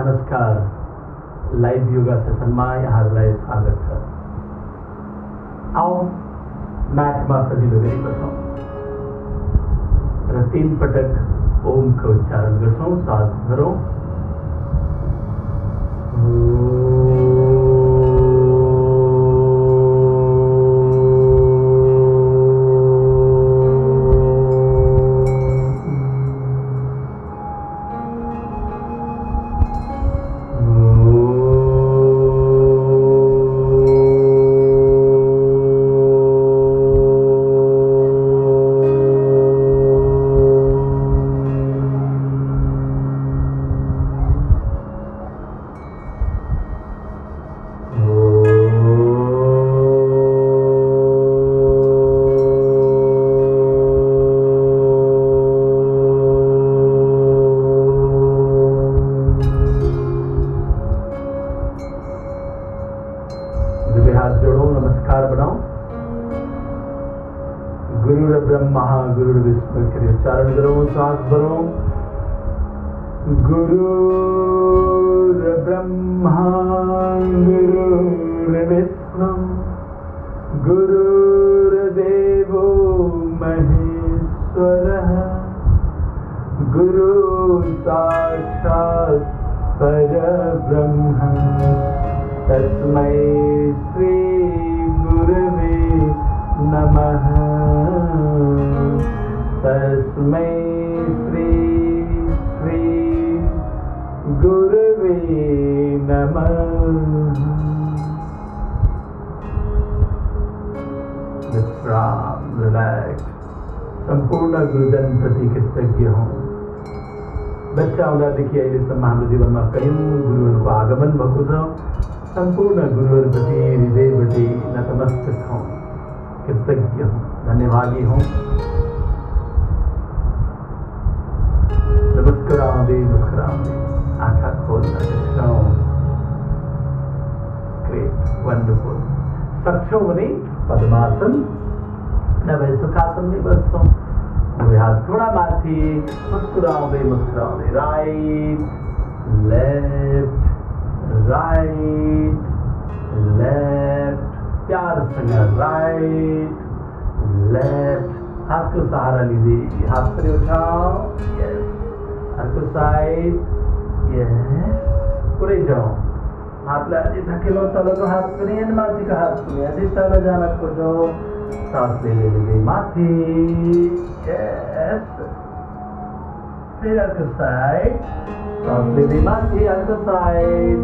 नमस्कार live yoga session में यहाँहरूलाई स्वागत छ। आओ म्याटमा सजिलो गरी बसौँ र 3 पटक ओम को उच्चारण गर्छौँ। श्वास गरौँ। हाथ जोड़ो, नमस्कार बनाओ। गुरुर् ब्रह्मा गुरुर्विष्णु के उच्चारण करो। श्वास भरो। गुरुर् ब्रह्मा गुरुर्विष्णु गुरुर्देवो महेश्वरः गुरु साक्षात् परब्रह्म तस्मै श्री गुरवे नमः। तस्मै श्री गुरवे नमः। विश्राम, रिलैक्स। संपूर्ण गुरुजन प्रति कृतज्ञ हूँ। बच्चा हुँदादेखि अहिलेसम्म हाम्रो जीवनमा कयौं गुरुहरूको आगमन भएको छ। संपूर्ण गुरुहरूप्रति हृदयबटी नतमस्तक हूँ, कृतज्ञ हूँ, धन्यवादी हूँ। मुस्कुराउँदै मुस्कुराउँदै आँखा खोल्न सक्छौँ। Great, wonderful. सक्छौँ भने पद्मासन नभए सुखासनमै बस्छौँ। दुवै हात थोडा माथि, मुस्कुराउँदै मुस्कुराउँदै राइट लेफ्ट राइट लेफ्ट, प्यारसँग राइट लेफ्ट। हाथ को सहारा लीजिए, हाथ पर उठाओ। यस, अर्को साइड। यस, पुरै जाओ। हातलाई अझै धकेलो, तलको हात पनि अनि माथिको हात पनि अझै तल जान खोजौँ। सास लिँदै माथि। यस, फेरि अर्को साइड। सास लिँदै माथि, अर्को साइड।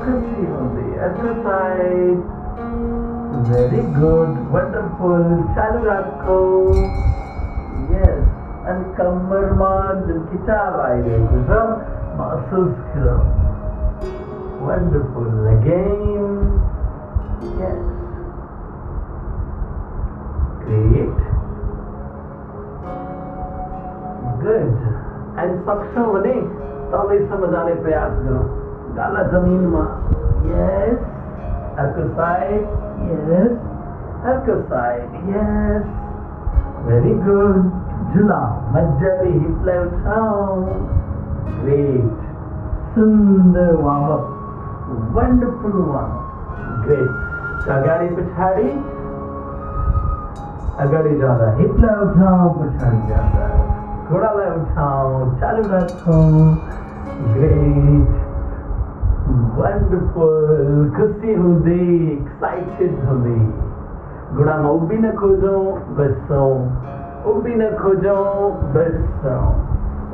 खुसी हुँदै अर्को साइड। Very good, wonderful. चालू राखो। यस, अनि कम्मरमा जुन खिचाव आइरहेको छ महसुस गरौँ। Wonderful. Again. Yes, great, good. End सक्छौँ भने तलैसम्म जाने प्रयास गरौँ, गाला जमिनमा। यस, अर्को साइड। यस, अर्को साइड। Yes, very good. झुलाऊ, मजाले हिपलाई उठाऊ। ग्रेट, सुन्दर वार्मअप, वन्डरफुल वार्मअप। ग्रेट। अगाडि पछाडि, अगाडि जाँदा हिपलाई उठाऊ, पछाडि जाँदा घोडालाई उठाऊ। चालू राखौँ। Great, wonderful. खुसी हुँदै, एक्साइटेड हुँदै घोडामा उभिन खोजौँ, बस्छौँ। उभिन खोजौँ, बस्छौँ।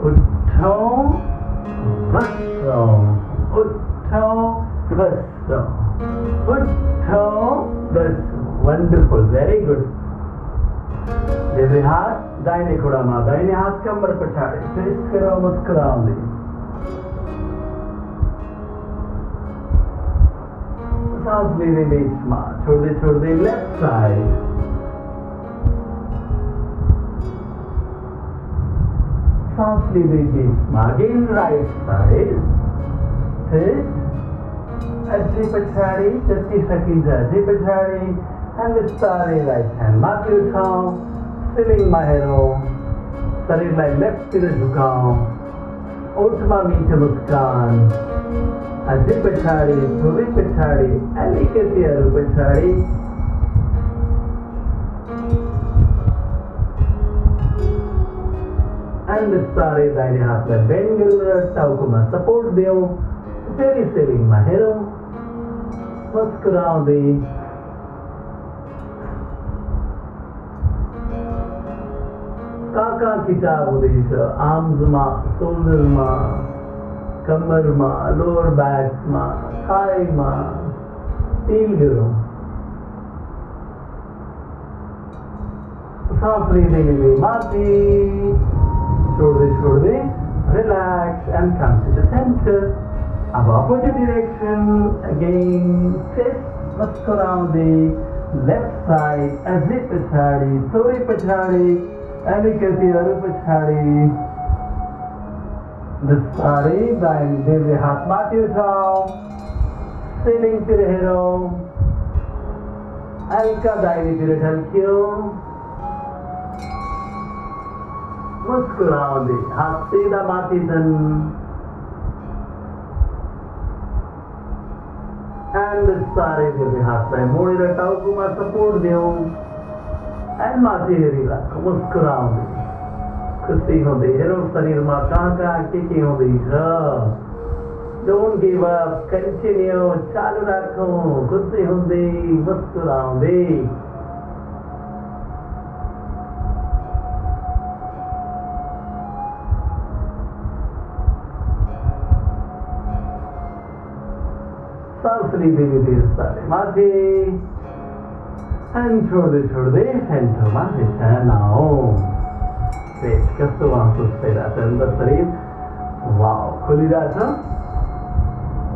उठौँ, बस्छौँ। उठौँ, बस्छौँ। उठौँ, बस्छौँ। Wonderful, very good. देब्रे हात दाहिने खुट्टामा, दाहिने हात कम्मर पछाडि ट्विस्ट गरौँ, मुस्कुराउँदै। सांस लिँदै बीचमा, छोड्दै छोड्दै लेफ्ट साइड। सांस लिँदै बीचमा, अगेन राइट साइड। ट्विस्ट, अझै पछाडि, जति सकिन्छ अझै पछाडि। एन्ड बिस्तारै राइट ह्यान्ड माथि उठाऊ, सिलिङमा हेरौँ, शरीरलाई लेफ्टतिर झुकाऊ। ओठमा मीठी मुस्कान अझै पछाडि थोरै पछाडि अलिकति अरू पछाडि and बिस्तारै दाहिने हातलाई बेन्ड गरेर टाउकोमा सपोर्ट दियौँ फेरि सिलिङमा हेरौँ मुस्कुराउँदै कहाँ खिचाव हुँदैछ आर्म्समा सोल्डरमा कम्मरमा लोअर ब्याकमा थाइमा फिल गरौँ सास लिँदै लिँदै माथि छोड्दै relax and come to the center अब opposite direction again twist मुस्कुराउँदै left side अझै पछाडि थोरै पछाडि अलिकति अरू पछाडि बिस्तारै दाहिने देब्रे हात माथि उठाऊ सिलिङतिर हेरौँ हल्का दाहिनेतिर ढल्कियो मुस्कुराउँदै हात सिधा माथि छन् and बिस्तारै देब्रे हातलाई मोडेर टाउकोमा सपोर्ट दियौँ and माथि हेरिराखौँ मुस्कुराउँदै खुसी हुँदै हेरौँ शरीरमा कहाँ के हुँदैछ डोन्ट गिभ अप कन्टिन्यू चालु राखौँ खुसी हुँदै मुस्कुराउँदै सास लिँदै बिस्तारै माथि and छोड्दै सेन्टरमा बिछानाऊ पेट कस्तो महसुस भइरहेछ अन्त शरीर वाउ खोलिरहेछ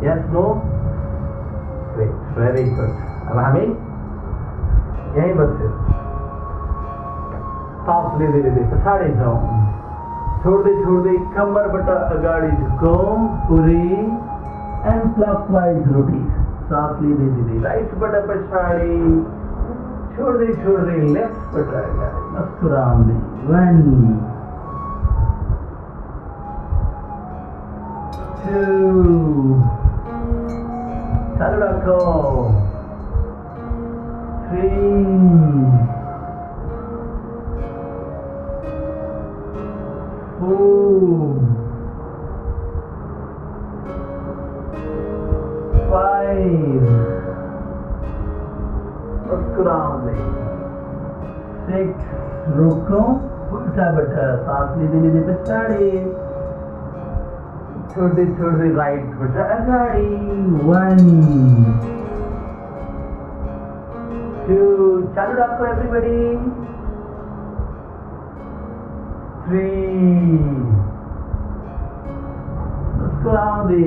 yes no great very good अब हामी यहीँ बस्छौँ सास लिँदै पछाडि जाउँ छोड्दै कम्मरबाट अगाडि झुकौँ पुरै and clockwise rotate सास लिँदै राइटबाट पछाडि छोड्दै लेफ्टबाट अगाडि मुस्कुराउँदै 1 2 चालु राखौँ 3 4 5 मुस्कुराउँदै 6 रोकौँ उल्टाबाट सास लिँदै पछाडि छोड्दै राइटबाट अगाडि 1 2 चालु राखौँ everybody 3 मुस्कुराउँदै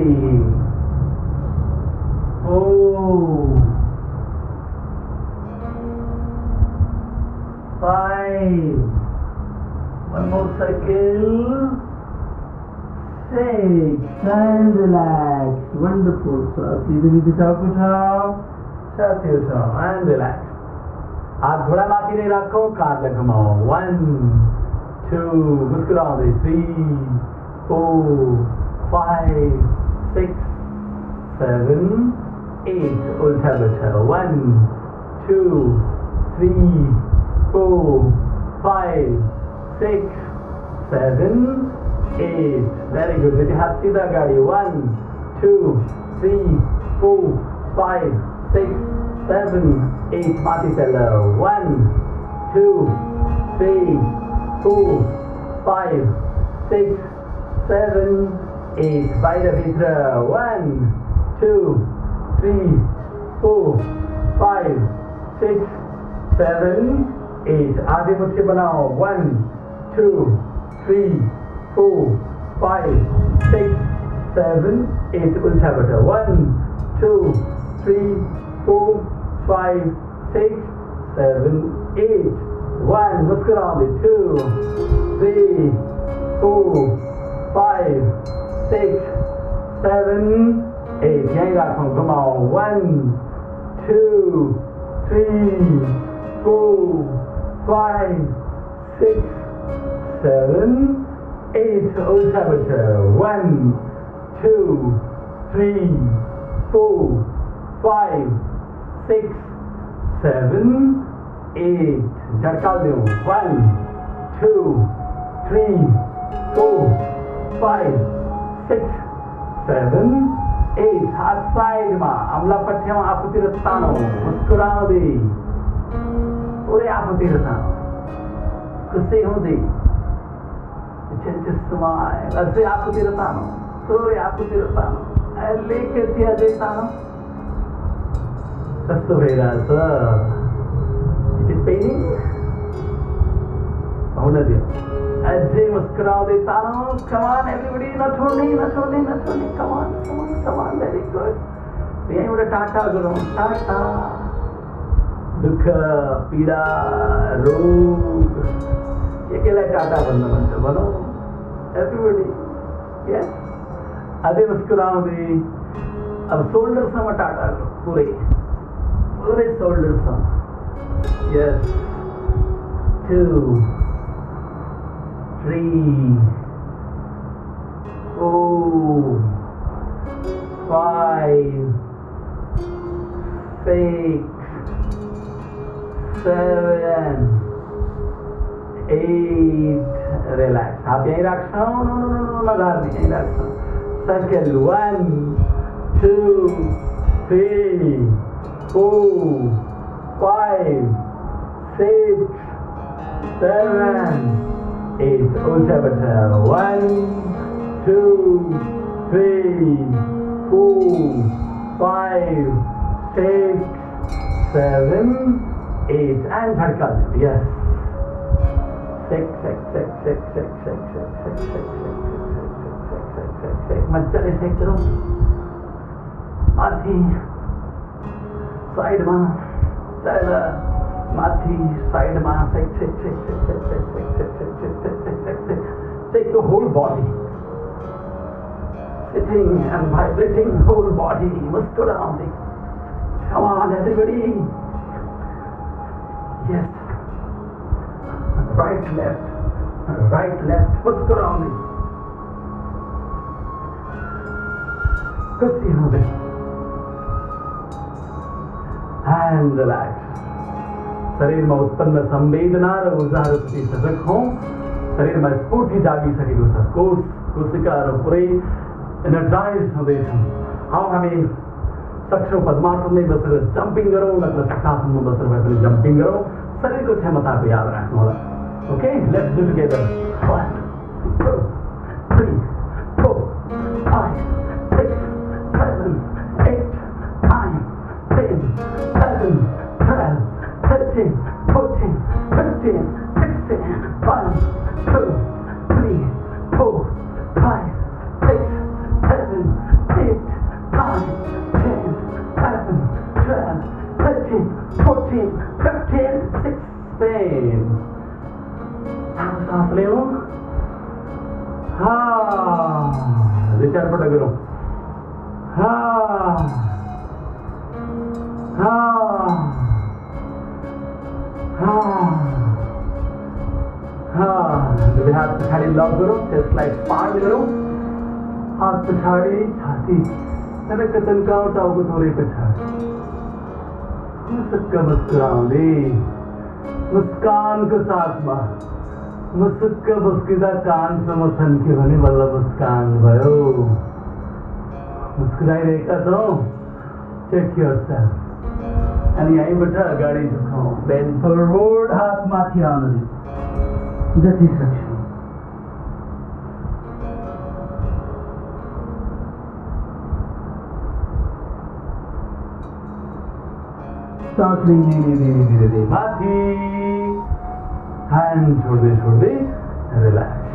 4 5 one more cycle 6 and relax wonderful so सीधे टाउको उठाओ छाती उठाओ and relax हाथ घोड़ा माथि नै राखौँ काँधलाई घुमाऊ 1 2 मुस्कुराउँदै 3 4 5 6 7 8 उल्टाबाट 1 2 3 4 5 6 7 8 very good with your hat सीधा अगाडि 1 2 3 4 5 6 7 8 माथि तल 1 2 3 4 5 6 7 8 बाहिरभित्र 1 2 3 4 5 6 7 8 आधी मुट्ठी बनाओ 1 2 3 4 5 6 7 8 उल्टाबाट 1 2 3 4 5 6 7 8 1 मुस्कुराउँदै 2 3 4 5 6 7 8 यहीँ राखौँ घुमाऊ 1 2 3 4 5 6 7 8 उल्टा बैठा 1 2 3 4 5 6 7 8 झटका दो 1 2 3 4 5 6 7 8 हाथ साइड में अमला पट्टिया में आफूतिर तानो मुस्कुराउँदै पुरै आफूतिर तानो खुसी हुँदै Just smile. अझै आफूतिर तानो पुरै आफूतिर तानो अलिकति अझै तानो कस्तो भइरहेछ Is it paining? हुन दियो अझै मुस्कुराउँदै तानो Come on everybody नछोड्ने Come on very good यहीँबाट टाटा गरौँ टाटा दुःख पीडा रोग केलाई टाटा भन्न भन्छ भनौँ एभ्रीबडी यस अझै मुस्कुराउँदै अब सोल्डरसम्म टाटा गरौँ पुरै सोल्डरसम्म यस 2 3 4 5 6 7 8 relax हाथ यहीं राख्छौँ नगार्ने यहीं राख्छौँ सेकेन्ड 1 2 3 4 5 6 7 8 उल्टा बैठा 1 2 3 4 5 6 7 8 and झटका yes मजाले सेक करो माथि साइडमा तल माथि साइडमा सेक the whole body sitting and vibrating whole body muscularly come on everybody yes right left muscularly खुशी हुँदै and relax शरीरमा उत्पन्न संवेदना र ऊर्जाहरूप्रति सजग हौं शरीरमा स्फूर्ति जागिसकेको छ कोशिकाहरू पुरै एनर्जाइज हुँदैछन् हामी सक्छौं पद्मासनमै बसेर जम्पिङ गरौँ नत्र शक्रासनमा बसेर भए पनि जम्पिङ गरौँ शरीरको क्षमताको याद राख्नु होला ओके लेट्स डू टुगेदर 1 2 3 4 5 6 7 8 9 10 11 12 13 14 15 16 1 2 3 4 5 6 7 8 9 10 11 12 13 14 15 16 सांस ले लो विचार पट करो हाथ पछाड़ी लॉक करो चेस्ट लाइक स्पाइन करो हाथ पछाड़ी छाती तनक तनकाओ टाउको थोड़े पछाड़ी मुस्का मुस्कुराउँदै मुस्कान को साथ में मुस्क मुस्किँदा कानसम्म छन्क्यो भने बल्ल मुस्कान भयो मुस्कुराइरहेका छौँ चेक योरसेल्फ अनि यहीँबाट अगाडि झुकाउँ बेन्ड फरवर्ड हात माथि आउन दिउँ जति सक्छौँ सांस लिने धीरे माथि ह्यान्ड छोड्दै रिल्याक्स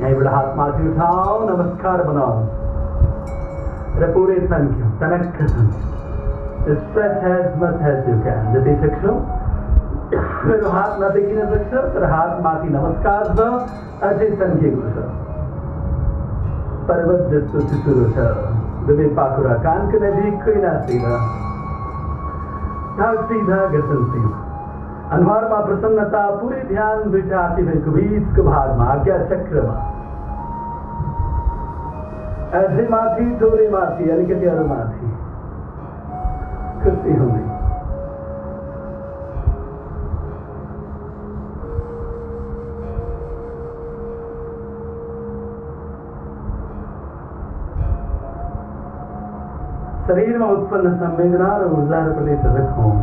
यहीँबाट हात माथि उठाऊ नमस्कार बनाऊ र पुरै तन्क्यौँ तनक्क तन्क्यौँ stretch as much as you can जति सक्छौ मेरो हात नदेखिन सक्छ तर हात माथि नमस्कार छ अझै तन्किएको छ पर्वत जस्तो सुसुरो छ दुवै पाखुरा कानको नजिकै नाच्दैन ढाड सिधा गर्दन सिधा अनुहारमा प्रसन्नता पूरे ध्यान बिठाती फिर बीच भागमा आज्ञा चक्रमा अझै माथि थोरै माथि अलिकति अरू माथि खुसी हुँदै शरीरमा उत्पन्न संवेदना र ऊर्जाहरूप्रति सजग हौं।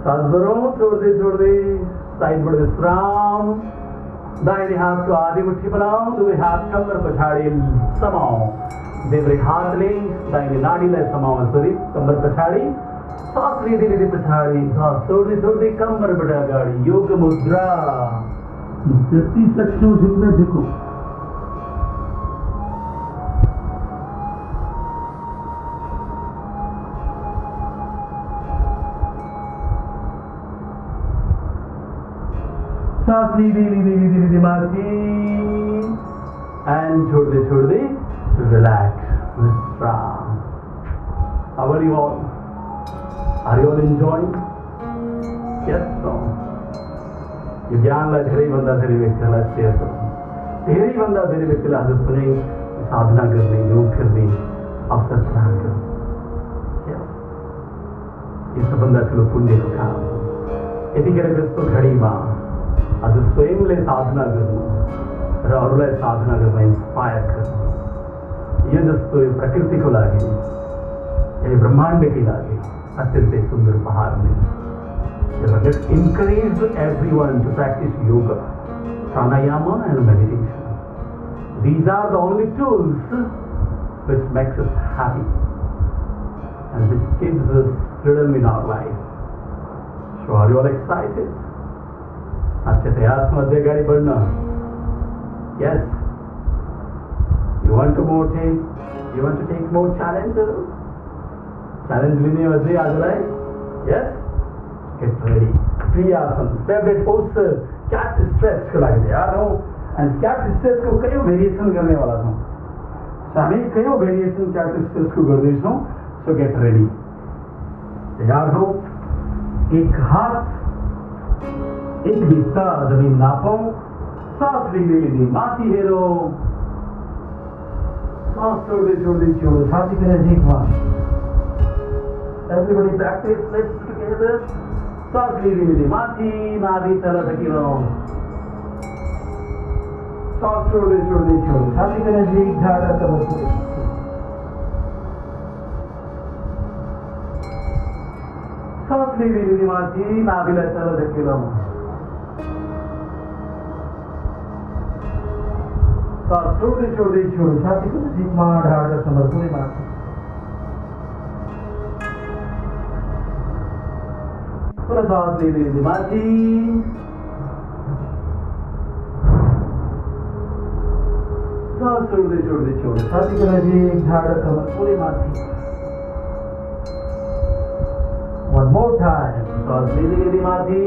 सांस भरौं, छोड्दै छोड्दै साइडबाट विश्राम। दाहिने हातको आधी मुट्ठी बनाऊ, दुवै हात कम्मर पछाडि समाऊ। देब्रे हातले दाहिने नाडीलाई समाऊ शरीर कम्मर पछाडि। सास लिँदै लिँदै पछाडि, सास छोड्दै छोड्दै कम्मरबाट अगाडि। योग मुद्रा, जति सक्छौ झुक्न झुकौ। सांस लीदी माथि एंड छोड्दै रिलैक्स विश्राम। How are you all? Are you all enjoying? Yes, no. यो ज्ञानलाई धेरैभन्दा धेरै व्यक्तिहरूलाई सेयर गरौँ। धेरैभन्दा धेरै व्यक्तिलाई आज सुने साधना गर्ने, योग गर्ने अवसर प्रदान गरौँ। यो सबभन्दा ठुलो पुण्यको काम हो। यतिखेर यस्तो घडीमा आज स्वयंले साधना गर्नु र अरूलाई साधना गर्न इन्स्पायर गर्नु, यो जस्तो यो प्रकृतिको लागि, यो ब्रह्माण्डकै लागि अत्यन्तै सुन्दर पहाड हुनेछ। Let's encourage everyone to practice yoga, pranayama and meditation. These are the only tools which makes us happy and which gives us freedom in our life. So are you all excited? अच्छा तैयार छौँ अझै अगाडि बढ्न? Yes. You want to take more challenges? Challenge लिने हो अझै आजलाई? Yes. Get ready. क्रियासन, favorite pose, cat stretch को लागि तयार हौँ। And cat stretch को कयौं भेरिएसन गर्ने वाला छौँ। हामी कयौं भेरिएसन cat stretch को गर्दैछौँ। So get ready. तयार हौ। एक हात एक बिस्ता जमीन नापौं। सांस लिँदै लिँदै माथि हेरौं। सांस छोड्दै छोड्दै छेउ छातीको नजिकमा। Everybody practice, let's together. सांस लिँदै लिँदै माथि नाभि तल धकेलौं। सांस छोड्दै छोड्दै छेउ छातीको नजिक झाडा कमर पुरै। सांस लिँदै लिँदै माथि नाभिलाई तल धकेलौं। सांस छोड्दै छोड्दै छेउ छातीको नजिकमा ढाड र कमर पुरै माथि। पुनः सांस लिँदै लिँदै माथि। सांस छोड्दै छोड्दै छेउ छातीको नजिक ढाड र कमर पुरै माथि। One more time. सांस लिँदै लिँदै माथि।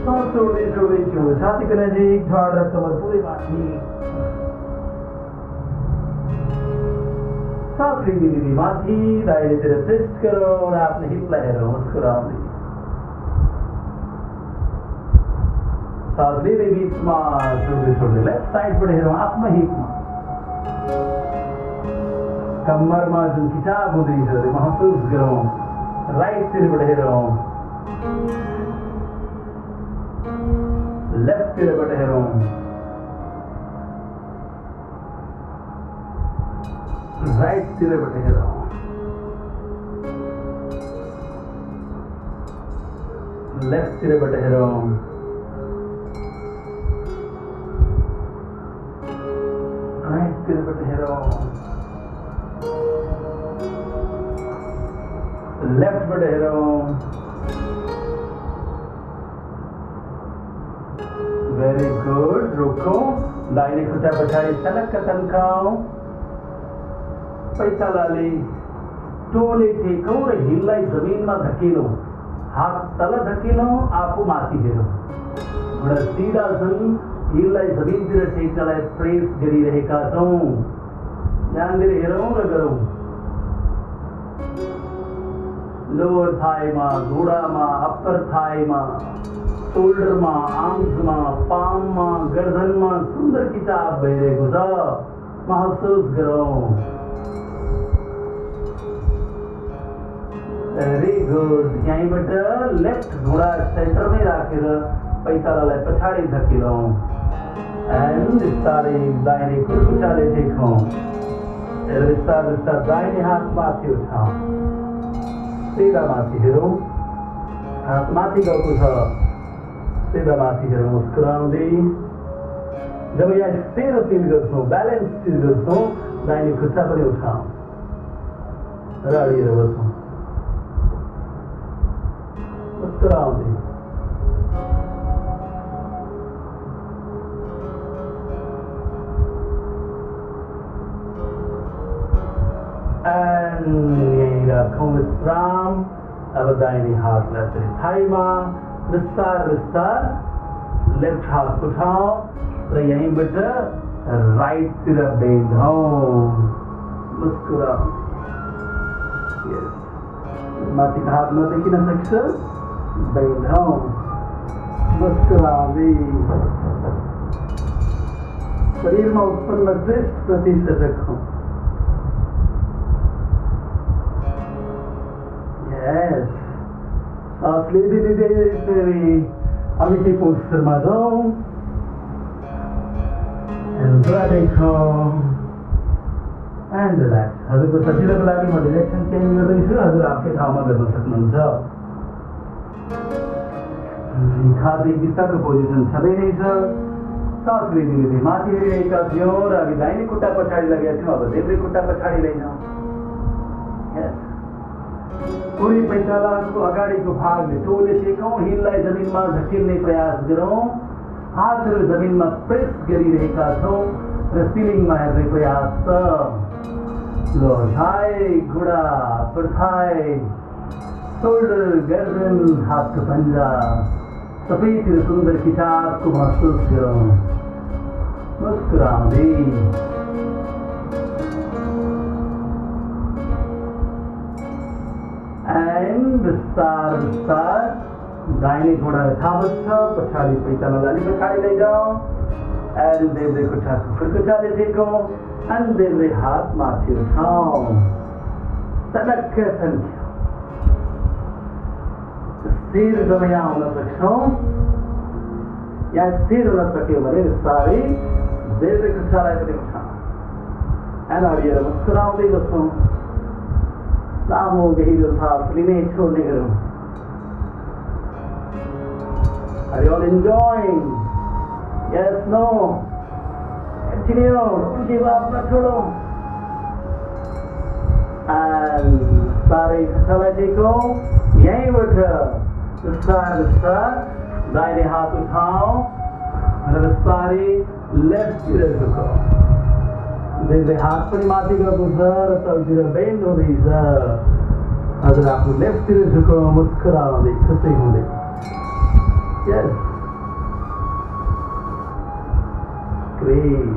सांस छोड्दै छोड्दै छेउ छातीको नजिक ढाड र कमर पुरै माथि। सांस लिँदै लिँदै माथि दाहिनेतिर ट्विस्ट गरौँ र आफ्नो हिपलाई हेरौँ मुस्कुराउँदै। सांस लिँदै बिचमा छोड्दै छोड्दै लेफ्ट साइडबाट हेरौँ आफ्नो हिपमा। कम्मरमा जुन खिचाव हुँदैछ त्यो महसुस गरौँ। राइटतिरबाट हेरौँ, लेफ्टतिरबाट हेरौँ। राइटतिरबाट हेरौँ। लेफ्टतिरबाट हेरौँ। राइटतिरबाट हेरौँ। लेफ्टबाट हेरौँ। Very good. रुकौँ। दाहिने खुट्टा पछाडि सलक्क तन्काऊ। पैतालाले टोले टेकौँ र हिललाई जमिनमा धकेलौँ। हात तल धकेलौँ, आफू माथि हेरौँ। घुँडा सिधा छन्, हिललाई जमिनतिर टेक्नलाई प्रेस गरिरहेका छौँ। ध्यान दे हेरौँ र गरौँ लोअर थाईमा घुँडामा अप्पर थाईमा शोल्डरमा आर्म्समा पाममा गर्दनमा सुन्दर खिचाव भइरहेको छ महसुस गरौँ भेरी गुड यहीँबाट लेफ्ट घुँडा सेन्टरमै राखेर पैतालालाई पछाडि धकेलौँ एन्ड बिस्तारै दाहिने कुर्कुचाले टेकौँ र बिस्तार बिस्तार दाहिने हात माथि उठाउँ सिधा माथि हेरौँ हात माथि गएको छ सिधा माथि हेरौँ मुस्कुराउँदै जब यहाँ स्थिर फिल गर्छौँ ब्यालेन्स फिल गर्छौँ दाहिने खुट्टा पनि उठाउँ र अडिएर बसौँ मुस्कुराउँदै यहीं राखौँ विश्राम अब दाहिने हातलाई फेरि थाईमा बिस्तार बिस्तार लेफ्ट हात उठाउँ र यहीँबाट राइटतिर बेन्ड हौँ मुस्कुराउँदै माथिको हात नदेखिन सक्छ बेन्ड हौँ मुस्कुराउँदै शरीरमा उत्पन्न ट्विस्ट प्रति सजग हौँ Yes. सांस लेते लेते फेरि अमिटी पोस्चरमा जाउँ and relax. हजुरको सजिलोको लागि म डिरेक्सन चेन्ज गर्दैछु हजुर आफ्नै ठाउँमा गर्न सक्नुहुन्छ खाँदै बिस्तारको पोजिसन छँदै नै छ सांस लिँदै लिँदै माथि हेरिरहेका थियौँ र हामी दाहिने खुट्टा पछाडि लगेका थियौँ अब देब्रे खुट्टा पछाडि लैजाउँ पुरै पैतालाको अगाडिको भागले टोले टेकौँ हिललाई जमिनमा झकेल्ने प्रयास गरौँ हातहरू जमिनमा प्रेस गरिरहेका छौँ र सिलिङमा हेर्ने प्रयास छ लो थाई घुँडा अप्पर थाई शोल्डर गर्दन हातको पन्जा सबैतिर सुन्दर खिचावको महसुस गरौँ मुस्कुराउँदै एन्ड बिस्तार बिस्तार दाहिने घुँडा यथावत छ पछाडि पैतालालाई अलि पछाडि लैजाउँ एन्ड देब्रे खुट्टाको खुर्कुचाले टेकौँ एन्ड देब्रे हात माथि उठाउँ तनक्क थन्क्यौँ स्थिर जब यहाँ हुन सक्छौँ यहाँ स्थिर हुन सक्यो भने बिस्तारै देब्रे खुट्टालाई पनि उठाउँ एन्ड अडिएर मुस्कुराउँदै बस्छौँ लामो गहिरो सास लिने छोड्ने गरौँ Are you all enjoying? Yes, no? Continue, don't give up, not छोडो and सारै खुट्टालाई टेकौँ यहीँबाट बिस्तार बिस्तार दाहिने हात उठाउँ र बिस्तारै लेफ्टतिर झुकाउँ देब्रे हात पनि माथि गएको छ र तलतिर बेन्ड हुँदैछ हजुर आफ्नो लेफ्टतिर झुकाउँ मुस्कुराउँदै खुसी हुँदै यस ग्रेट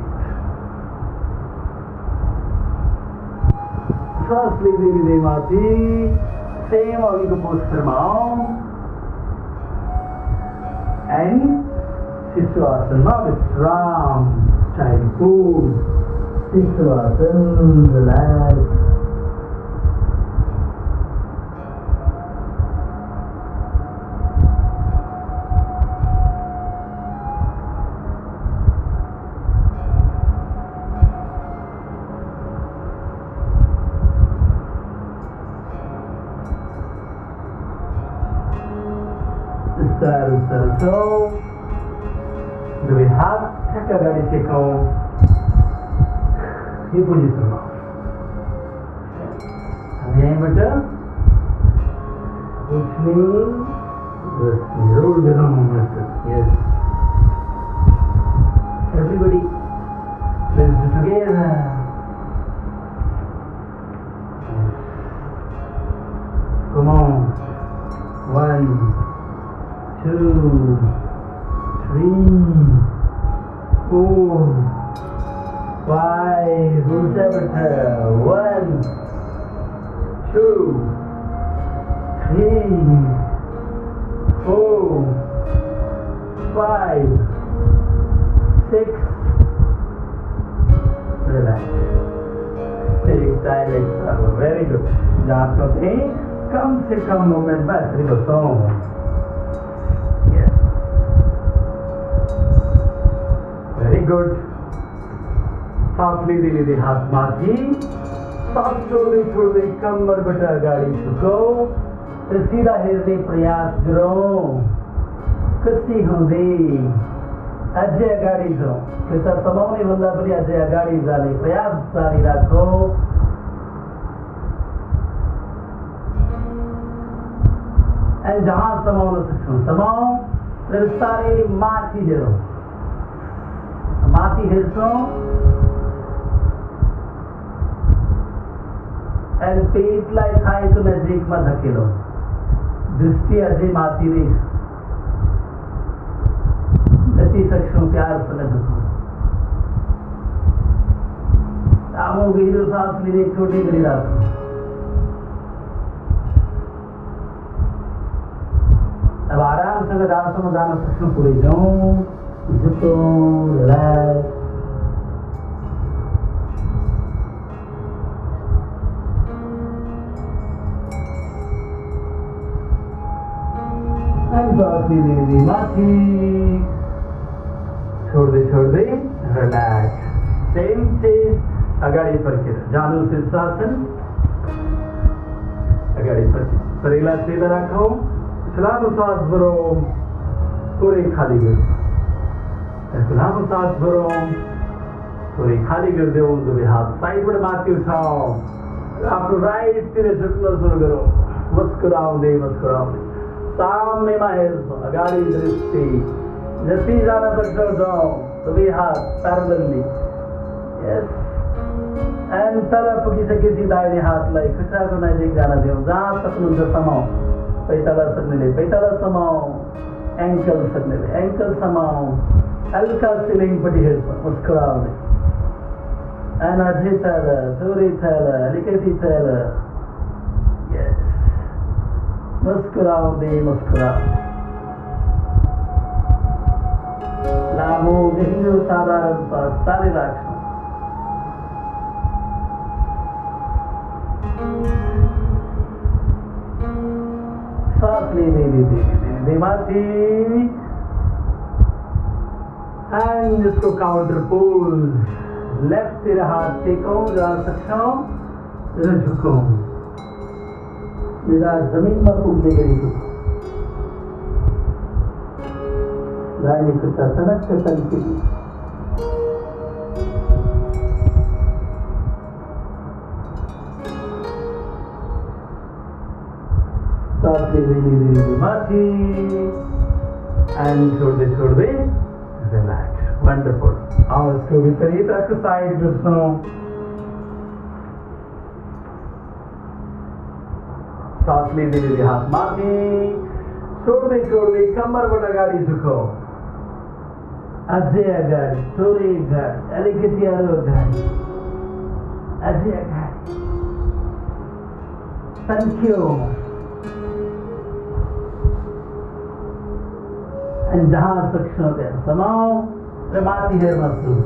सास लिँदै लिँदै माथि सेम अघिको पोस्चरमा आउँ एन्ड शिशु आसनमा विश्राम चाइल्ड पोज शिशु आसन रिल्याक्स So, दुई हात ठ्याक्क अगाडि टेकौँ यो पोजिसनमा हामी यहीँबाट उठ्ने बस्ने रोल गरौँ yes everybody let's do together come on 1 2 3 4 5 उल्टा बैठा 1 2 3 4 5 6 relax take time extra very good जहाँ छोटे हैं कम से कम मूवमेंट बस रिलैक्सो yes very good सांस लीजिए लीजिए हाथ माथी सांस छोड़ दे कमर बटा गाड़ी झुको सीधा हिरने प्रयास करो कसी होंदे अजय गाड़ी जो कैसा समाउने भन्दा पनि अजय गाड़ी जाने प्रयास जारी राखो एन्ड जहाँ समाउन सक्छौ समाउ र बिस्तारै माथि हेरौ माथि हेर्छौ एन्ड पेटलाई थाइको नजिकमा धकेलौ दृष्टि अझै माथि नै जति सक्छौ प्यारसँग झुकौ लामो गहिरो सास लिँदै छोड्दै गरिराखौ अब आरामसँग जहाँसम्म जान सक्छौ पुरै जाउँ झुकौ रिल्याक्स सांस लीजिए माथि छोड्दै रिल्याक्स सेम चेस्ट अगाडि फर्केर जानु शीर्षासन अगाडि फर्केर शरीरलाई सिधा राखौ लामो सास भरौ पुरै खाली गर्नु लामो सास भरौ पुरै खाली गरिदेऊ दुवै हात साइडबाट माथि उठाऊ आफ्नो राइटतिर झुक्न सुरु गरौँ मुस्कुराउँदै सामनेमा हेर्छौ अगाडि दृष्टि जति जान सक्छौ जाऊ दुवै हात प्यारलली यस एन्ड तर पुगिसकेपछि दाहिने हातलाई खुट्टाको नजिक जान देऊ जहाँ सक्नुहुन्छ समाऊ पैताला सक्नेले पैताला समाऊ एङ्कल सक्नेले एङ्कल समाऊ हल्का सिलिङपट्टि हेर्छ मुस्कुराउँदै एन्ड अझै तल थोरै तल अलिकति तल यस मुस्कुराउँदै लामो गहिरो साधारण सास तारी राख्छौ सास लिँदै माथि एन्ड यसको काउन्टर पोज लेफ्टतिर हात टेकौँ जान सक्छौ र झुकौँ सीधा जमिनमा पुग्दै गरेको दाहिने खुट्टा सनक्क तन्केको सास लिँदै माथि एन्ड छोड्दै रिल्याक्स वन्डरफुल अब यसको विपरीत अर्को साइड गर्छौँ सांस लिँदै हात माथि छोड्दै कम्मरबाट अगाडि झुकौ अझै अगाडि थोरै अगाडि अलिकति अरू अगाडि अझै अगाडि तन्क्यौ अनि जहाँ सक्छौ त्यहाँ समाऊ र माथि हेर्न सुरु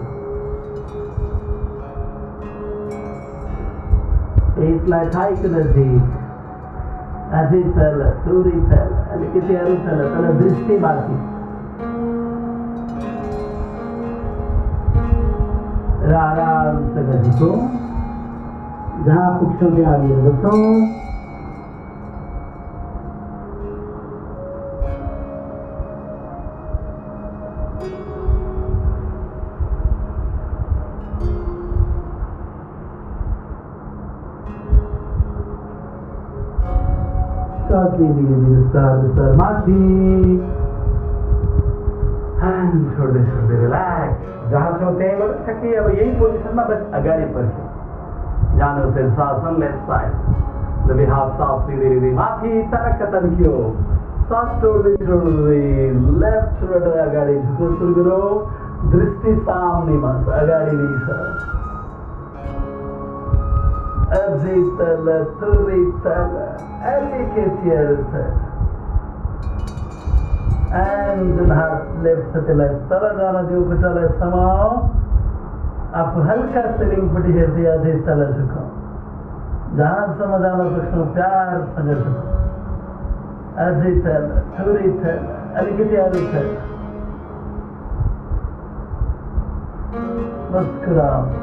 पेटलाई थाइको नजिक अझै तल थोरै तल अलिकति अरू तल दृष्टि माथि र आरामसँग झुकौ जहाँ पुग्छौ त्यहाँ अघि बसौँ सांस लीजिए विस्तार माथि एन्ड छोड्दै रिल्याक्स जहाँ छौ त्यहीँबाट ठ्याक्कै अब यही पोजिसनमा बस अगाडि फर्क्यो जानु शीर्षासन लेफ्ट साइड दुवै हात सास लिँदै माथि तरक्क तन्क्यो सास छोड्दै लेफ्टबाट अगाडि झुक्न सुरु गरौ दृष्टि सामने बस अगाडि नै छ अझै तल थोरै तल अलिकति अरू एन्ड जुन हात लेफ्ट छ त्यसलाई तल जान देऊ खुट्टालाई समाऊ आफू हल्का सिलिङपट्टि हेर्दै अझै तल झुकाऊ जहाँसम्म जान सक्छौ प्यारसँग झुकाऊ अझै तल थोरै तल अलिकति अरू छ मुस्कुराऊ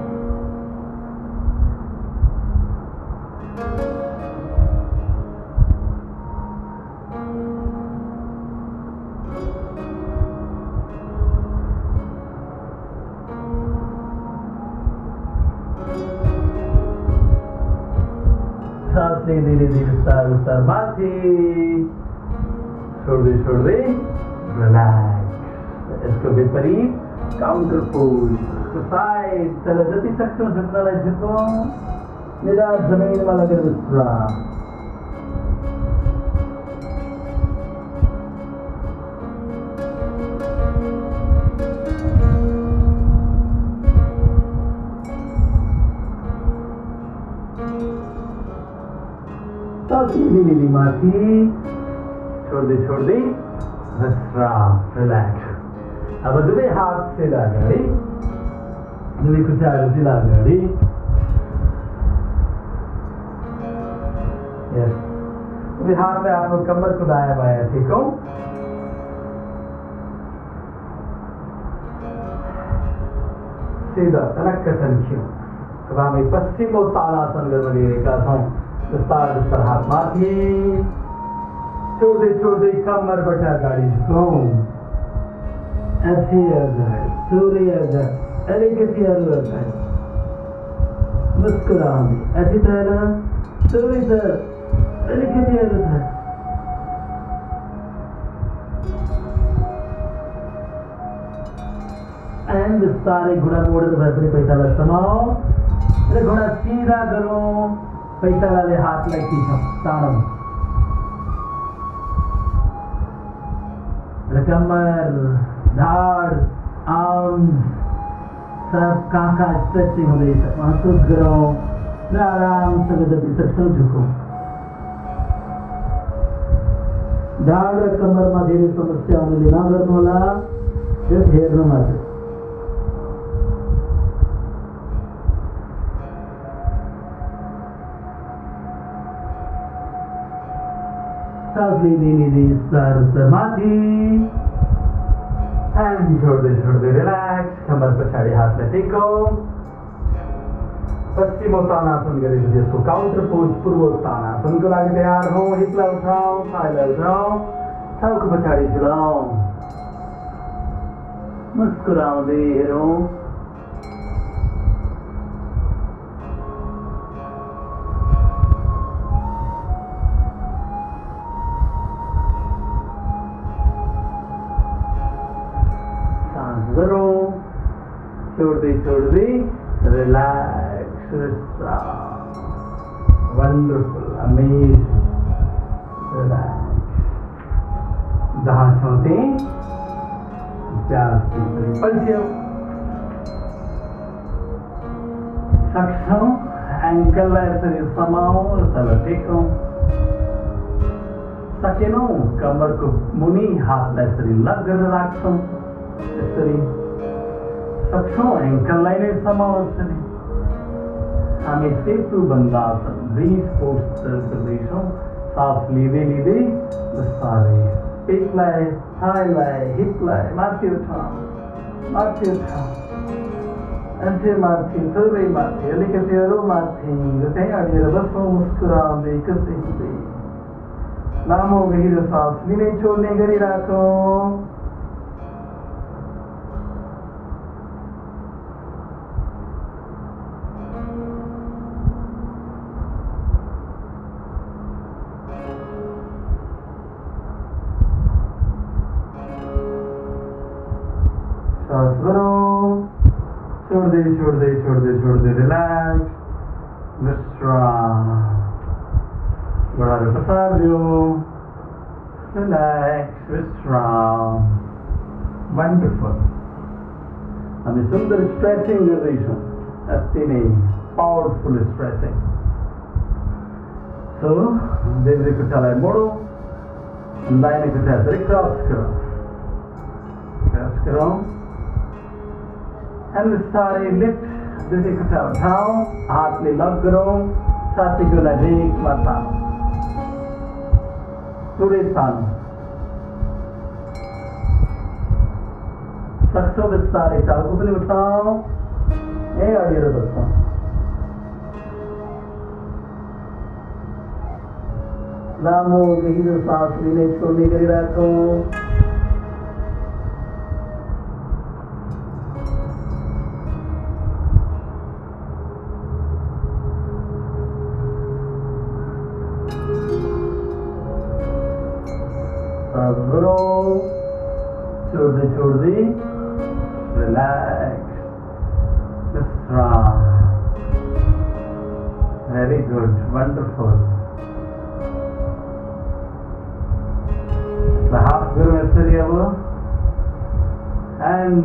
सांस धीरे धीरे विस्तार माथि छोड्दै रिल्याक्स यसको विपरीत काउन्टर पोज साइड तर जति सक्छौ झुक्नलाई झुकौँ निधार जमिनमा लगेर विश्राम धीरे माथि छोड्दै विश्राम रिल्याक्स अब दुवै हात सिधा अगाडि दुवै खुट्टाहरू सिधा अगाडि दुवै हातले आफ्नो कम्मरको दायाँ बायाँ टेकौँ सिधा टनक्क तन्क्यौँ अब हामी पश्चिम उत्तानासन गर्न गइरहेका छौँ विस्तार हात माथि छोड्दै कम्मरबाट अगाडि झुकौँ अझै अगाडि थोरै अगाडि अलिकति अरू अगाडि मुस्कुराउने अझै तल थोरै तल अलिकति अरू तल एन्ड बिस्तारै घुँडा मोडेर भए पनि पैताला समाऊ र घुँडा सिधा गरौँ पैतालाले हातलाई खिचौँ तानौँ र कम्मर ढाड आर्म्स सब कहाँ स्ट्रेचिङ हुँदैछ महसुस गरौँ र आरामसँग जति सक्छौँ झुकौँ ढाड र कम्मरमा धेरै समस्या हुनुले नगर्नुहोला जस्ट हेर्नु मात्र सांस लिँदै विस्तार माथि एन्ड छोड्दै रिल्याक्स कम्मर पछाडि हातलाई टेकौँ पश्चिमोत्तानासन गरेपछि यसको काउन्टर पोज पूर्वोत्तानासनको लागि तयार हौ हिपलाई उठाऊ थाइलाई उठाऊ टाउको पछाडि झुलाऊ मुस्कुराउँदै हेरौँ छोड्दै रिल्याक्स वन्डरफुल अमेजिङ रिल्याक्स जहाँ छौँ त्यही पल्ट्यौँ सक्छौँ एङ्कललाई यसरी समाऊ र तल टेकौँ सकेनौँ कम्मरको मुनि हातलाई यसरी लग गरेर राख्छौँ यसरी सक्छौँ एङ्कललाई नै समाऊ यसरी हामी सेतु बन्दासन ब्रिज पोस्चर गर्दैछौँ सास लिँदै बिस्तारै पेटलाई थाइलाई हिपलाई माथि उठाऊ अझै माथि थोरै माथि अलिकति अरू माथि र त्यहीँ अडिएर बस्छौँ मुस्कुराउँदै कसै हुँदै लामो गहिरो सास लिने छोड्ने गरिराखौँ छोड्दै रिल्याक्स विश्राम घुँडाहरू पसारिदियो रिल्याक्स विश्राम वन्डरफुल हामी सुन्दर स्ट्रेचिङ गर्दैछौँ, अति नै पावरफुल स्ट्रेचिङ। सो देब्रे खुट्टालाई मोडौँ, दाहिने खुट्टा यसरी क्रस गरौँ एन्ड बिस्तारै लिफ्ट, दुईटै खुट्टा उठाऊ, हातले लक गरौँ, छातीको नजिकमा तानौँ, पुरै तानौँ। सक्छौ बिस्तारै टाउको पनि उठाऊ, अडिएर बस्छौँ। लामो गहिरो सास लिने छोड्ने गरिराखौँ। सास भरौँ, छोड्दै रिल्याक्स, विश्राम। Very good, wonderful. हाफ गरौँ यसरी अब, एन्ड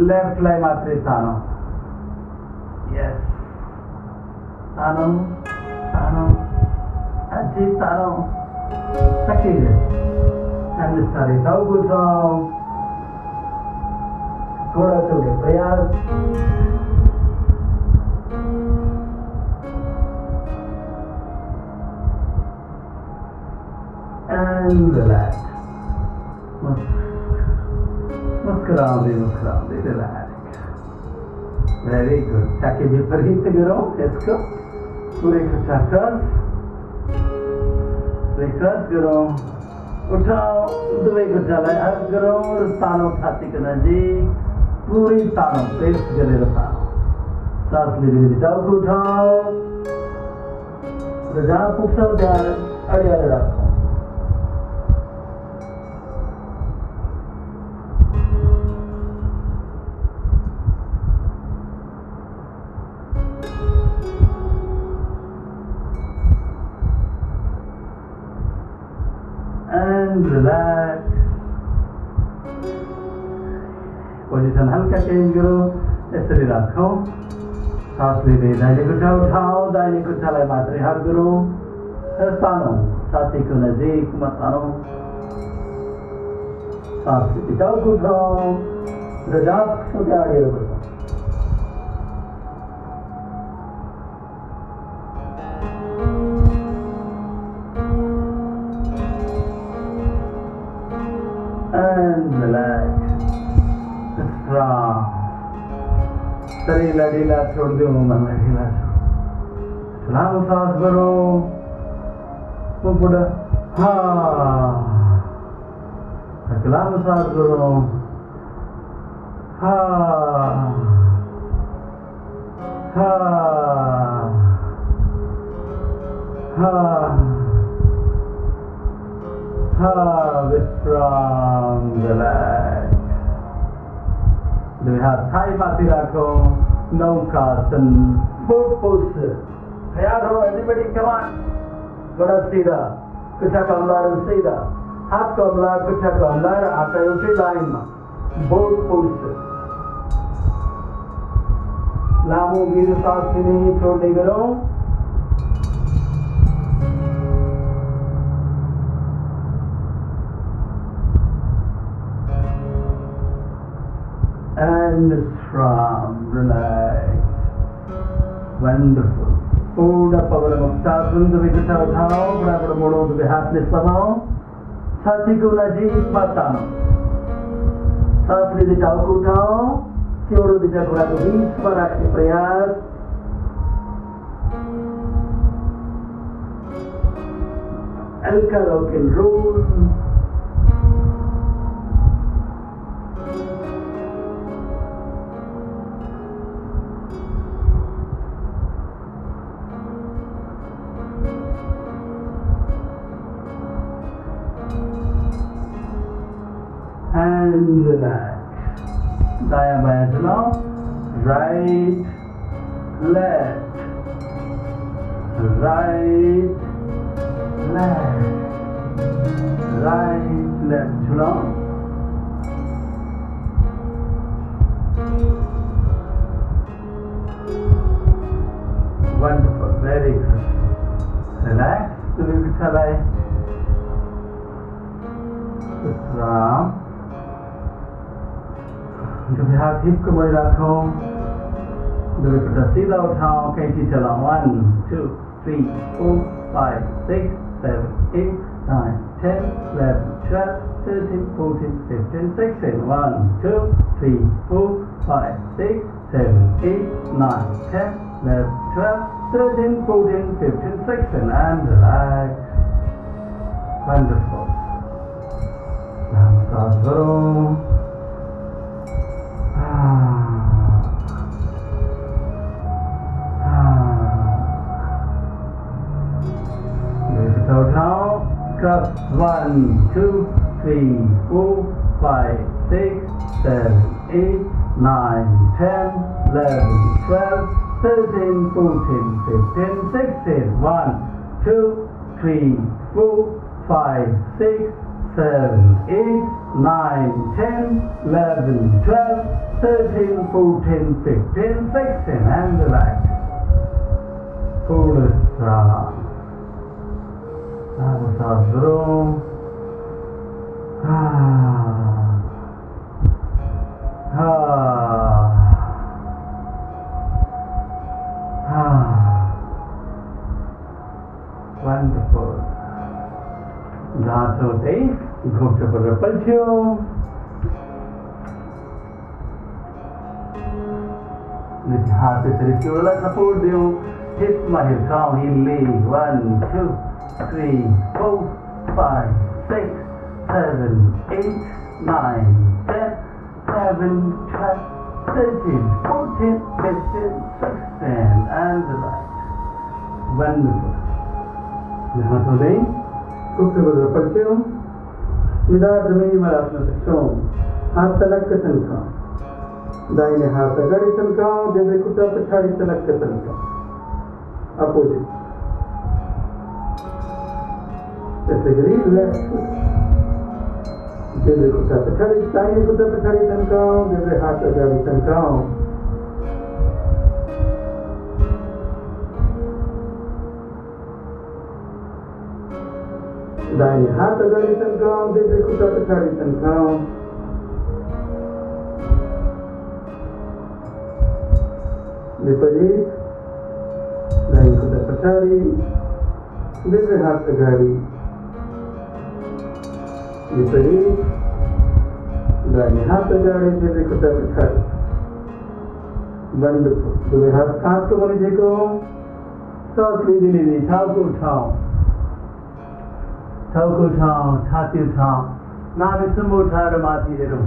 लेफ्टलाई मात्रै तानौँ। यस, तानौँ, अझै तानौँ, सकिन्छ। एन्ड बिस्तारै टाउको उठाऊ, घोडा चढ्ने प्रयास। And relax. मुस्कुराउँदै relax. Very good. ताकि विपरीत गरौँ यसको, पुरै खुट्टा क्रस गरौँ, उठाऊ, दुवै खुट्टालाई हक गरौँ र तानौँ छातीको नजिक, पुरै तानौँ, प्रेस गरेर तानौँ। सास लिँदै टाउको उठाऊ र जहाँ पुग्छौ त्यहाँ अडिएर राखौँ। And relax. पोजिसन हल्का चेन्ज गरौँ, यसरी राखौँ। सास लिँदै दाहिने खुट्टा उठाऊ, दाहिने खुट्टालाई मात्रै हक गरौँ र तानौँ, छातीको नजिकमा तानौँ। सास लिँदै टाउको उठाऊ र जहाँ पुग्छौ त्यहाँ अडिएर बस्छौँ। And relax. शरीरलाई ढिला छोडिदिउँ, मनलाई ढिला छोड। लामो सास गरौँ, लामो सास गरौँ, विश्राम, रिल्याक्स। दुई हात थाईमाथि राखौँ, नौकासन, बोट पोस्चर। तयार हो एवरीबडी, कम ऑन। घोडा सीधा, खुट्टाको अम्लाहरू सीधा, हातको अम्ला, खुट्टाको अम्ला र आँखा एउटै लाइनमा, बोट पोस्चर। लामो गहिरो सास लिने छोड्ने गरौँ। And विश्राम, relax, wonderful. पूर्ण पवन मुक्तासन, दुवै खुट्टा उठाऊ, बुढाबाट मोडौँ, दुवै हातले समाऊ, छातीको नजिकमा तानौँ। सास लिँदै टाउको उठाऊ, चेउडो दुईटा घुँडाको बिचमा राख्ने प्रयास। हल्का rock end role. And relax. दायाँ बायाँ चलाओ, राइट लेफ्ट, राइट लेफ्ट चलाओ। चलाए विश्राम। जब हाथ हिप को बड़े रखो, जब खुटा सीधा उठाओ, कैंची चलाओ। 1 2 3 4 5 6 7 8 9 10 11 12 13 14 15 16 1 2 3 4 5 6 7 8 9 10 11 12 13 14 15 16 and relax. Wonderful. Now massage करो। उठाओ। Cups 1 2 3 4 5 6 7 8 9 10 11 12 13 14 15 16 1 2 3 4 5 6 7 8 9 10 11 12 13 14 15 16 and relax. Cool down. Massage room. Wonderful. That's okay. Go to the repulsion. With half the circular support you. Hip my hip count healing. 1 2 3 4 5 6 7 8 9 10 11 12 13 14 15 16 and relax. Wonderful. यहाँ तो नहीं खूब से बदल पड़ते हो। निदार जमीन में अपना सकते हाथ तलक के तनका दाहिने हाथ अगाड़ी तनकाओ देवे कुटा पछाड़ी तलक के तनका अपोजिट ऐसे करिए। लेफ्ट देवे कुटा पछाड़ी दाहिने कुटा पछाड़ी तनकाओ देवे हाथ अगाड़ी तनकाओ। दाहिने हाथ अगाड़ी तनकाओ देवे कुटा पछाड़ी तनकाओ। विपरीत दाहिने कुटा पछाड़ी देवे हाथ अगाड़ी। विपरीत दाहिने हाथ अगाड़ी देवे कुटा पछाड़ी। वंडरफुल। देवे हाथ सांस को मनी देखो। सांस लीजिए। छाव को उठाओ। छाव को उठाओ। छाती उठाओ। नाभि सुम्बो उठाएर माथि हेरौँ।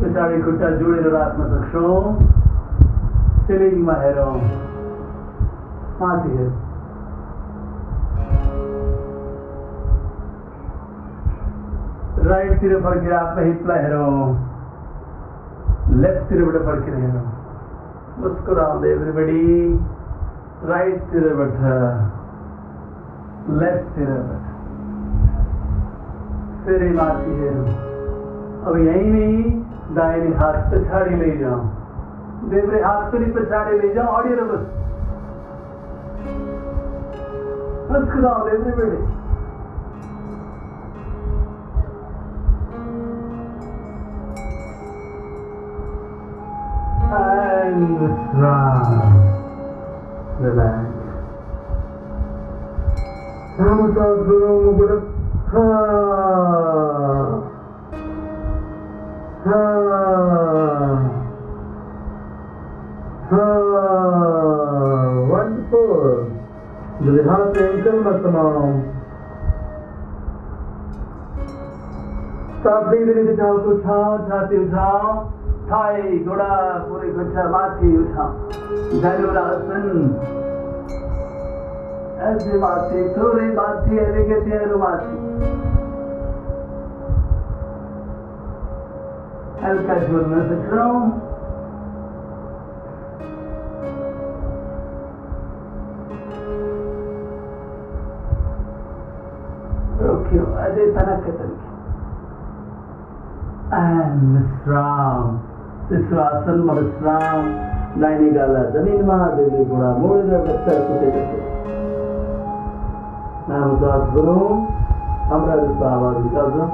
पछाडि खुट्टा जोडेर राख्न सक्छौँ। सिलिङमा हेरौँ। माथि हेरौँ। राइटतिर फर्केर आफ्नो हिपलाई हेरौँ। लेफ्टतिरबाट फर्केर हेरौँ। मुस्कुराउँदै एभ्रिबडी। राइटतिरबाट लेफ्टतिरबाट फेरि माथि हेरौँ। अब यहीँ नै दाहिने हात पछाडि लैजाउँ। देब्रे हात पनि पछाडि लैजाउँ। अडिएर बस। मुस्कुराउँदै everybody. And withdraw. Relax. Massage करो बड़ा। Wonderful. जब हाथ से एंकल मत समाओ। साफ धीरे छाती उठाओ। छाती उठाओ। थाई घोड़ा पूरे घुट्टा माथि उठाओ। धनुरासन। ऐसे माथि थोड़े माथि हल्के तेरो माथि। हल्का झूलना सीख रहा हूँ। रोकियो अजय तनक के तनक। And विश्राम। विश्वासन में विश्राम। दाहिनी गाला जमीन में देवी घोड़ा मोड़ बच्चा कुटे Namaste Guru. Amrata Sava Vikaza.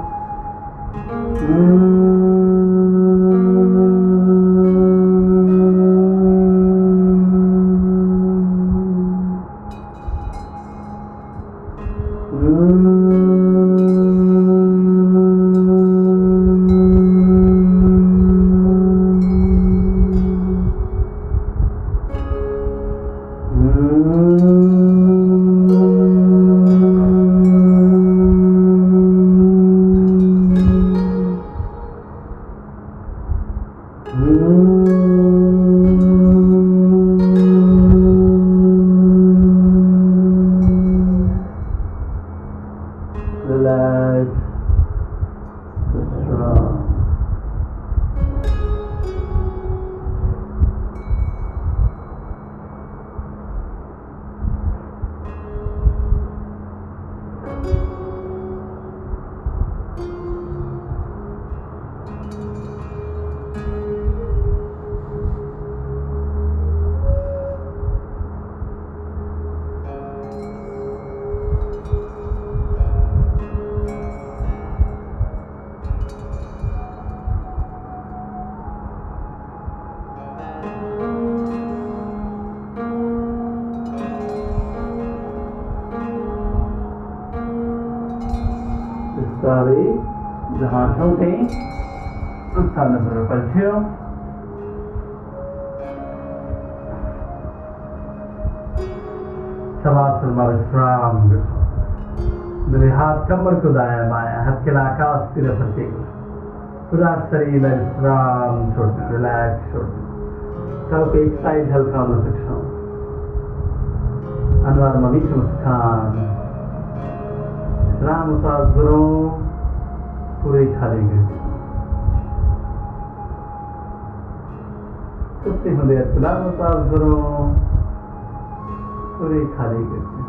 Relax the strong. Sorry, जहाँ छोटे उस स्थान पर पलटियो। शवासन में विश्राम करो। मेरे हाथ कमर को दायां बायां, हाथ के आकाश की तरफ टेको। पूरा शरीर में विश्राम छोड़ दो, रिलैक्स छोड़ दो। सब एक साइड हल्का होना सकता हूँ। अनवर में बीच मुस्कान। राम साथ करो, पूरे खाली कर दो। कुत्ते होंगे राम साथ करो, पूरे खाली कर दो।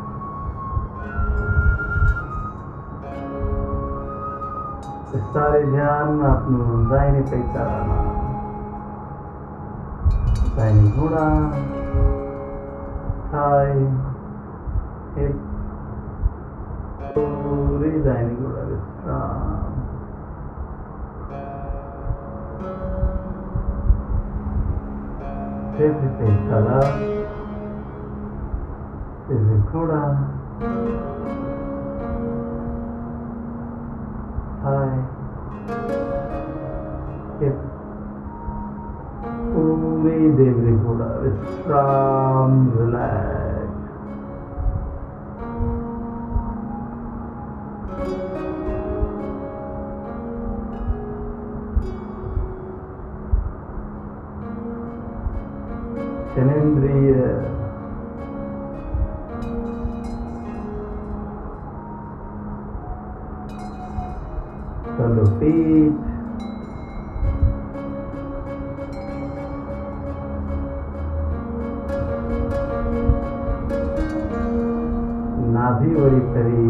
सारे ध्यान अपने दाहिने पैर का दाहिनी घोड़ा, थाई, हिप, पूरी दाहिनी घोड़ा विश्राम। फिर चला, फिर घोड़ा, थाई, हिप, पूरी देवरी घोड़ा विश्राम, रिलैक्स। जनेंद्रिय तलो पीठ, नाभि वरी तरी,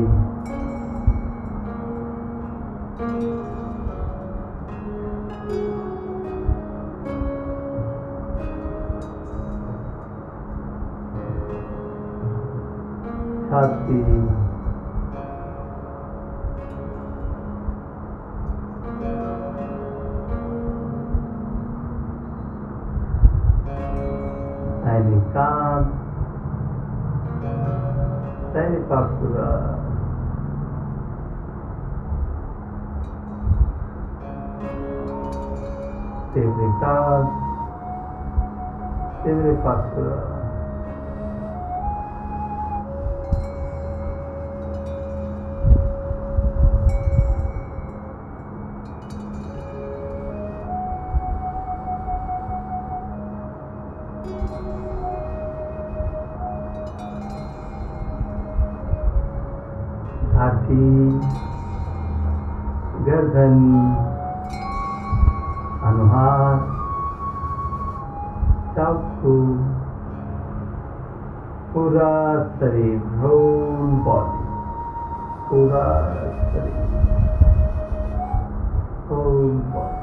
छाती, दाहिने कान, दाहिने पाखुरा, तेवरे कान, तेवरे पाखुरा, घाटी, गर्दन, अनुहार, चाकू, पूरा शरीर, होल बॉडी, पूरा शरीर, होल बॉडी।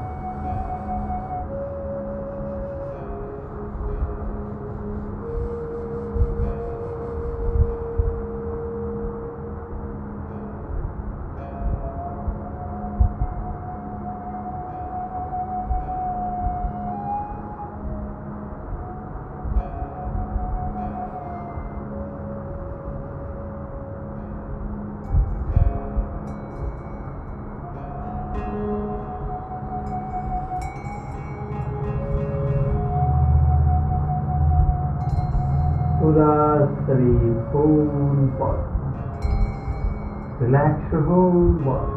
पूरा शरीर पूर्ण body, relax your whole body.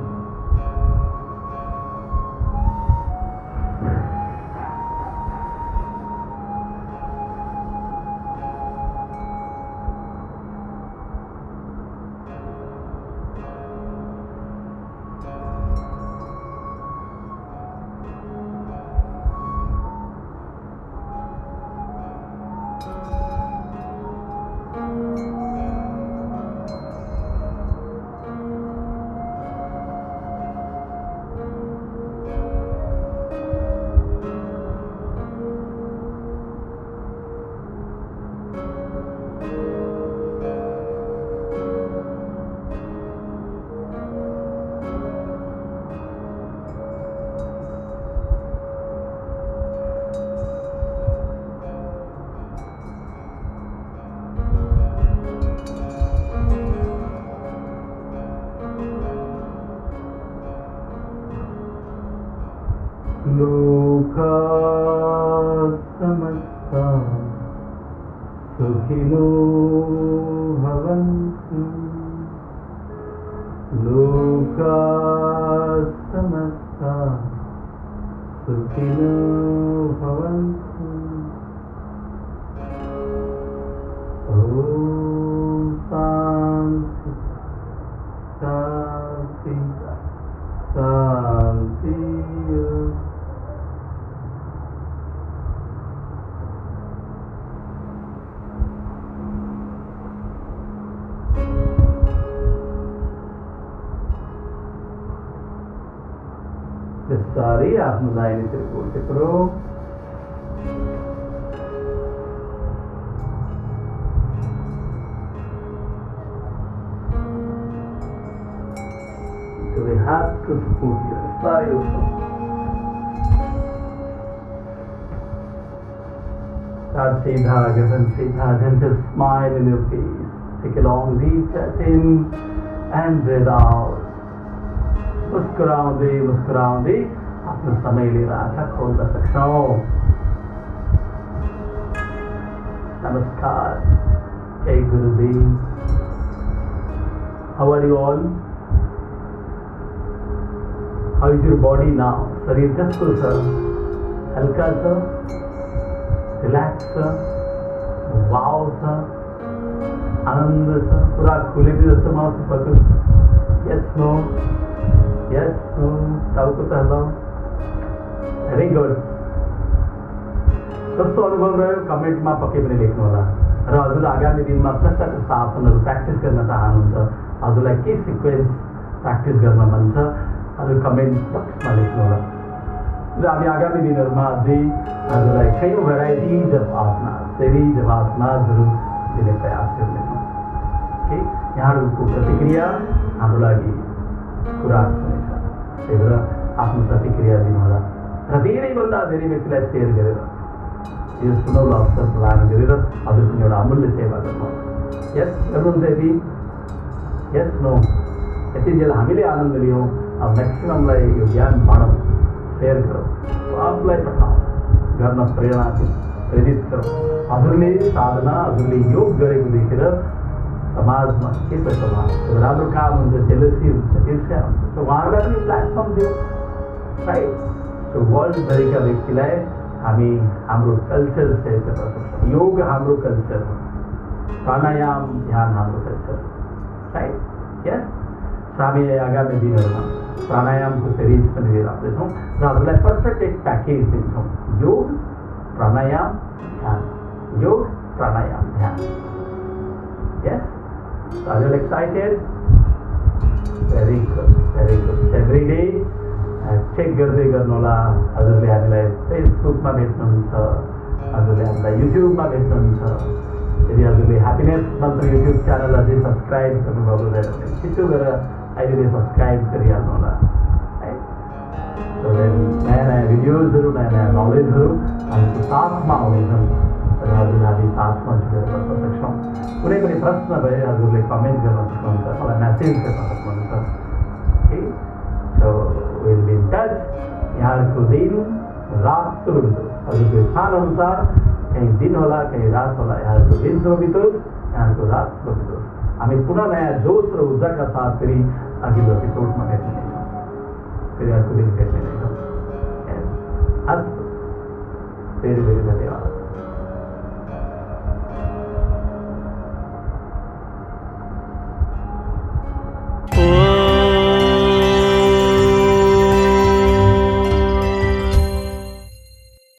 लोका समस्ता सुखिनो भवन्तु, लोका समस्ता सुखिनो भवन्तु। ओम शांति शांति शांति। सारी आप मुलायम से बोलते करो। So we have to support you. Sorry, start Siddha, Gagan Siddha, gentle smile in your face. Take a long deep breath in and breathe out. मुस्कुराओगे अपना समय ले रहा था खोल सकता हूँ। नमस्कार, जय गुरुदेव। How are you all? How is your body now? शरीर कैसा सा? हल्का सा, रिलैक्स सा, वाव सा, आनंद सा, पूरा खुले भी जैसे माउस पकड़। Yes, no. Yes, no. ताऊ को सहलाओ। Very good. कस्तो अनुभव रह्यो कमेन्टमा पक्कै पनि लेख्नु होला र हजुरले आगामी दिनमा कस्ता कस्ता आसनहरू प्र्याक्टिस गर्न चाहनुहुन्छ, हजुरलाई के सिक्वेन्स प्र्याक्टिस गर्न मन छ, हजुर कमेन्ट बक्समा लेख्नु होला र हामी आगामी दिनहरूमा अझै हजुरलाई कयौँ varieties of asana, series of आसनाहरू दिने प्रयास गर्नेछौँ। ओके, यहाँहरूको प्रतिक्रिया हाम्रो लागि कुरा हुनेछ, त्यही भएर आफ्नो प्रतिक्रिया दिनुहोला र धेरैभन्दा धेरै व्यक्तिलाई सेयर गरेर यो सुनौलो अवसर प्रदान गरेर हजुर पनि एउटा अमूल्य सेवा गर्नुहोस्। यस गर्नुहुन्छ यदि? Yes, no? यति जेल हामीले आनन्द लियौँ, अब म्याक्सिममलाई यो ज्ञान बाँडौँ, सेयर गरौँ, सबलाई पठाउँ, गर्न प्रेरणा प्रेरित गरौँ। हजुरले साधना, हजुरले योग गरेको देखेर समाजमा के छ प्रभाव, राम्रो काम हुन्छ, जेलसी हुन्छ, ईर्ष्या हुन्छ, सो उहाँहरूलाई पनि प्लेटफर्म दियो, राइट? सो वर्ल्डभरिका व्यक्तिलाई हामी हाम्रो कल्चर सेयर गर्न सक्छौँ। योग हाम्रो कल्चर हो, प्राणायाम ध्यान हाम्रो कल्चर हो, राइट? यस, हामी आगामी दिनहरूमा प्राणायामको सिरिज पनि लिएर आउँदैछौँ र हजुरलाई पर्फेक्ट एक प्याकेज दिन्छौँ। योग, प्राणायाम, ध्यान, योग, प्राणायाम, ध्यान। Yes, are you excited? Very good, very good. Every day check गर्दै गर्नुहोला। हजुरले हामीलाई फेसबुकमा भेट्नुहुन्छ, हजुरले हामीलाई युट्युबमा भेट्नुहुन्छ। यदि हजुरले ह्याप्पिनेस मन्त्र युट्युब च्यानल अझै सब्सक्राइब गर्नुभएको छैन भने छिटो गरेर अहिले नै सब्सक्राइब गरिहाल्नु होला, है? सो नयाँ नयाँ भिडियोजहरू, नयाँ नयाँ नलेजहरू हाम्रो साथमा आउनेछन् र हजुर हामी साथमा जुडेर बस्न सक्छौँ। कुनै पनि प्रश्न भए हजुरले कमेन्ट गर्न सक्नुहुन्छ, मलाई म्यासेज गर्न सक्नुहुन्छ। Okay, so will be in touch. यहाँहरूको दिन रात सुरु हुन्छ, हजुरको स्थान अनुसार कहीं दिन होला कहीं रात होला, यहाँको दिन शुभ बितोस्, यहाँको रात शुभ बितोस्। हामी पुनः नयाँ जोश र ऊर्जाका साथ फेरि अघिल्लो एपिसोडमा भेट्ने नै छौँ, फेरि अर्को दिन भेट्ने नै छौँ। हस्, धेरै धेरै धन्यवाद।